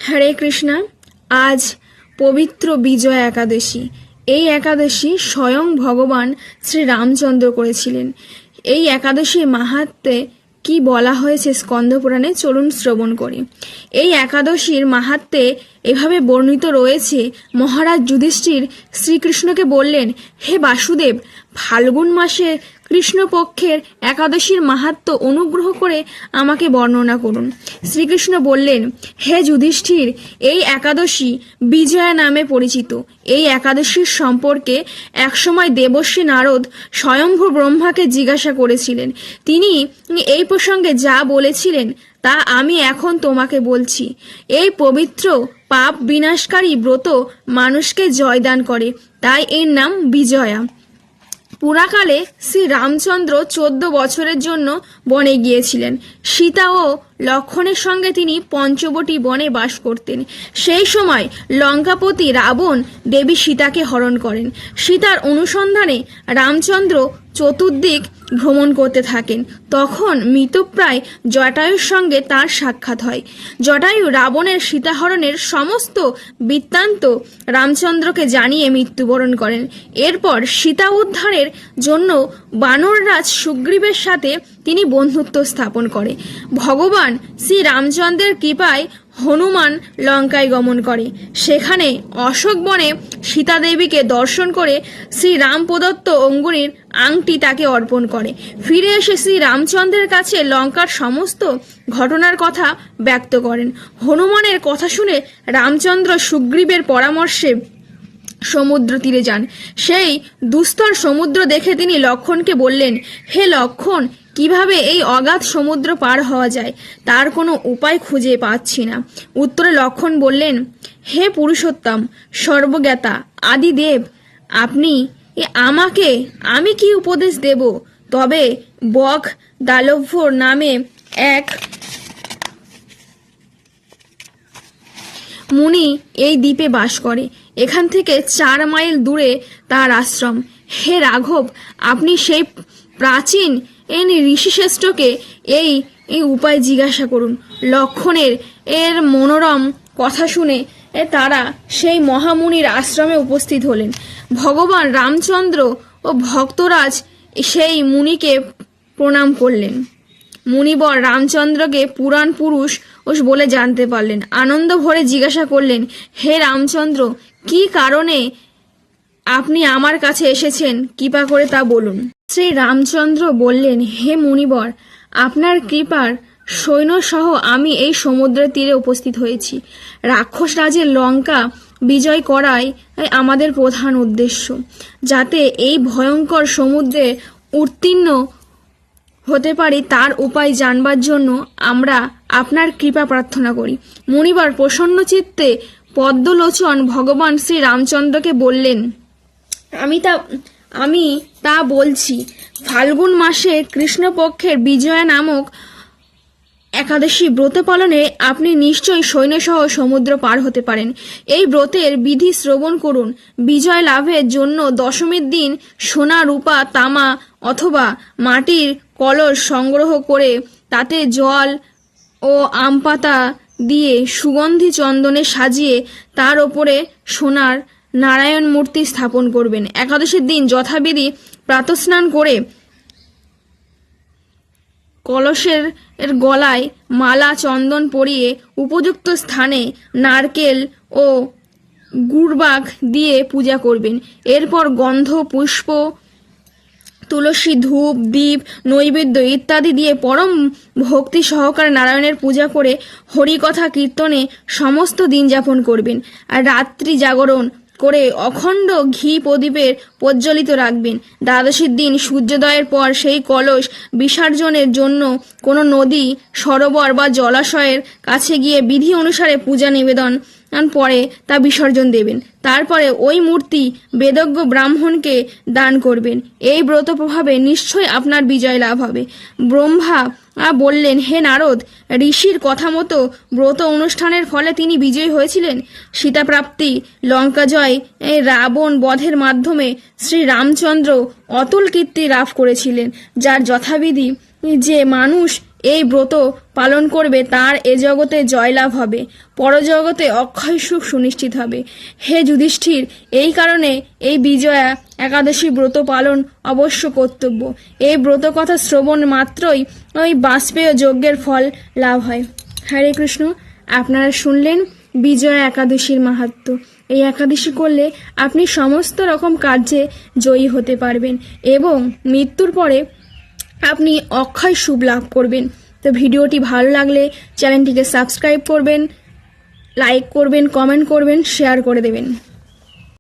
হরে কৃষ্ণা। আজ পবিত্র বিজয়া একাদশী। এই একাদশী স্বয়ং ভগবান শ্রী রামচন্দ্র করেছিলেন। এই একাদশীর মাহাত্ম্যে কি বলা হয়েছে স্কন্দপুরাণে, চলুন শ্রবণ করি। এই একাদশীর মাহাত্ম্যে এভাবে বর্ণিত রয়েছে, মহারাজ যুধিষ্ঠির শ্রীকৃষ্ণকে বললেন, হে বাসুদেব, ফাল্গুন মাসে কৃষ্ণপক্ষের একাদশীর মাহাত্ম্য অনুগ্রহ করে আমাকে বর্ণনা করুন। শ্রীকৃষ্ণ বললেন, হে যুধিষ্ঠির, এই একাদশী বিজয়া নামে পরিচিত। এই একাদশীর সম্পর্কে একসময় দেবর্ষি নারদ স্বয়ম্ভু ব্রহ্মাকে জিজ্ঞাসা করেছিলেন। তিনি এই প্রসঙ্গে যা বলেছিলেন তা আমি এখন তোমাকে বলছি। এই পবিত্র পাপ বিনাশকারী ব্রত মানুষকে জয়দান করে, তাই এর নাম বিজয়া। পুরাকালে শ্রী রামচন্দ্র 14 বছরের জন্য বনে গিয়েছিলেন। সীতা ও লক্ষ্মণের সঙ্গে তিনি পঞ্চবটী বনে বাস করতেন। সেই সময় লঙ্কাপতি রাবণ দেবী সীতাকে হরণ করেন। সীতার অনুসন্ধানে রামচন্দ্র চতুর্দিক ভ্রমণ করতে থাকেন। তখন মৃতপ্রায় জটায়ুর সঙ্গে তার সাক্ষাৎ হয়। জটায়ু রাবণের সীতাহরণের সমস্ত বৃত্তান্ত রামচন্দ্রকে জানিয়ে মৃত্যুবরণ করেন। এরপর সীতা উদ্ধারের জন্য বানররাজ সুগ্রীবের সাথে তিনি বন্ধুত্ব স্থাপন করে। ভগবান শ্রী রামচন্দ্রের কৃপায় হনুমান লঙ্কায় গমন করে। সেখানে অশোক বনে সীতা দেবীকে দর্শন করে শ্রী রাম প্রদত্ত অঙ্গুরীর আংটি তাকে অর্পণ করে। ফিরে এসে শ্রী রামচন্দ্রের কাছে লঙ্কার সমস্ত ঘটনার কথা ব্যক্ত করেন। হনুমানের কথা শুনে রামচন্দ্র সুগ্রীবের পরামর্শে সমুদ্র তীরে যান। সেই দুস্তর সমুদ্র দেখে তিনি লক্ষ্মণকে বললেন, হে লক্ষ্মণ, কিভাবে এই অগাধ সমুদ্র পার হওয়া যায় তার কোনো উপায় খুঁজে পাচ্ছি না। উত্তরে লক্ষ্মণ বললেন, হে পুরুষোত্তম, সর্বজ্ঞাতা আদিদেব, আমি কি উপদেশ দেব? তবে বক দালভ্য নামে এক মুনি এই দ্বীপে বাস করে। এখান থেকে 4 মাইল দূরে তার আশ্রম। হে রাঘব, আপনি সেই প্রাচীন ঋষিশ্রেষ্ঠকে এই উপায় জিজ্ঞাসা করুন। লক্ষ্মণের মনোরম কথা শুনে তারা সেই মহামুনির আশ্রমে উপস্থিত হলেন। ভগবান রামচন্দ্র ও ভক্তরাজ সেই মুনিকে প্রণাম করলেন। মুনিবর রামচন্দ্রকে পুরাণ পুরুষ বলে জানতে পারলেন। আনন্দ ভরে জিজ্ঞাসা করলেন, হে রামচন্দ্র, কি কারণে আপনি আমার কাছে এসেছেন, কৃপা করে তা বলুন। শ্রী রামচন্দ্র বললেন, হে মুনিবর, আপনার কৃপার সৈন্যসহ আমি এই সমুদ্রের তীরে উপস্থিত হয়েছি। রাক্ষস রাজের লঙ্কা বিজয় করাই আমাদের প্রধান উদ্দেশ্য। যাতে এই ভয়ঙ্কর সমুদ্রে উত্তীর্ণ হতে পারি তার উপায় জানবার জন্য আমরা আপনার কৃপা প্রার্থনা করি। মুনিবার প্রসন্ন চিত্তে পদ্মলোচন ভগবান শ্রী রামচন্দ্রকে বললেন, আমি তা বলছি। ফাল্গুন মাসে কৃষ্ণপক্ষের বিজয়া নামক একাদশী ব্রত পালনে আপনি নিশ্চয়ই সৈন্যসহ সমুদ্র পার হতে পারেন। এই ব্রতের বিধি শ্রবণ করুন। বিজয় লাভের জন্য দশমীর দিন সোনা, রূপা, তামা অথবা মাটির কলস সংগ্রহ করে তাতে জল ও আম পাতা দিয়ে সুগন্ধি চন্দনে সাজিয়ে তার ওপরে সোনার নারায়ণ মূর্তি স্থাপন করবেন। একাদশীর দিন যথাবিধি প্রাতঃস্নান করে কলসের গলায় মালা চন্দন পরিয়ে উপযুক্ত স্থানে নারকেল ও গুড়বাক দিয়ে পূজা করবেন। এরপর গন্ধ, পুষ্প, তুলসী, ধূপ, দীপ, নৈবেদ্য ইত্যাদি দিয়ে পরম ভক্তি সহকারে নারায়ণের পূজা করে হরিকথা কীর্তনে সমস্ত দিন যাপন করবেন। আর রাত্রি জাগরণ করে অখণ্ড ঘি প্রদীপের প্রজ্বলিত রাখবেন। দ্বাদশীর দিন সূর্যোদয়ের পর সেই কলস বিসর্জনের জন্য কোনো নদী, সরোবর বা জলাশয়ের কাছে গিয়ে বিধি অনুসারে পূজা নিবেদন পরে তা বিসর্জন দেবেন। তারপরে ওই মূর্তি বেদজ্ঞ ব্রাহ্মণকে দান করবেন। এই ব্রত প্রভাবে নিশ্চয় আপনার বিজয় লাভ হবে। ব্রহ্মা বললেন, হে নারদ, ঋষির কথা মতো ব্রত অনুষ্ঠানের ফলে তিনি বিজয়ী হয়েছিলেন। সীতাপ্রাপ্তি, লঙ্কা জয়, রাবণ বধের মাধ্যমে শ্রী রামচন্দ্র অতুল কীর্তি লাভ করেছিলেন, যার যথাবিধি যে মানুষ এই ব্রত পালন করবে তার এ জগতে জয়লাভ হবে, পরজগতে অক্ষয় সুখ সুনিশ্চিত হবে। হে যুধিষ্ঠির, এই কারণে এই বিজয়া একাদশী ব্রত পালন অবশ্য কর্তব্য। এই ব্রত কথা শ্রবণ মাত্রই ওই বাষ্পেয় যজ্ঞের ফল লাভ হয়। হরে কৃষ্ণ। আপনারা শুনলেন বিজয়া একাদশীর মাহাত্ম্য। এই একাদশী করলে আপনি সমস্ত রকম কার্যে জয়ী হতে পারবেন এবং মৃত্যুর পরে আপনি অক্ষয় শুভ লাভ করবেন। তো ভিডিওটি ভালো লাগলে চ্যানেলটিকে সাবস্ক্রাইব করবেন, লাইক করবেন, কমেন্ট করবেন, শেয়ার করে দেবেন।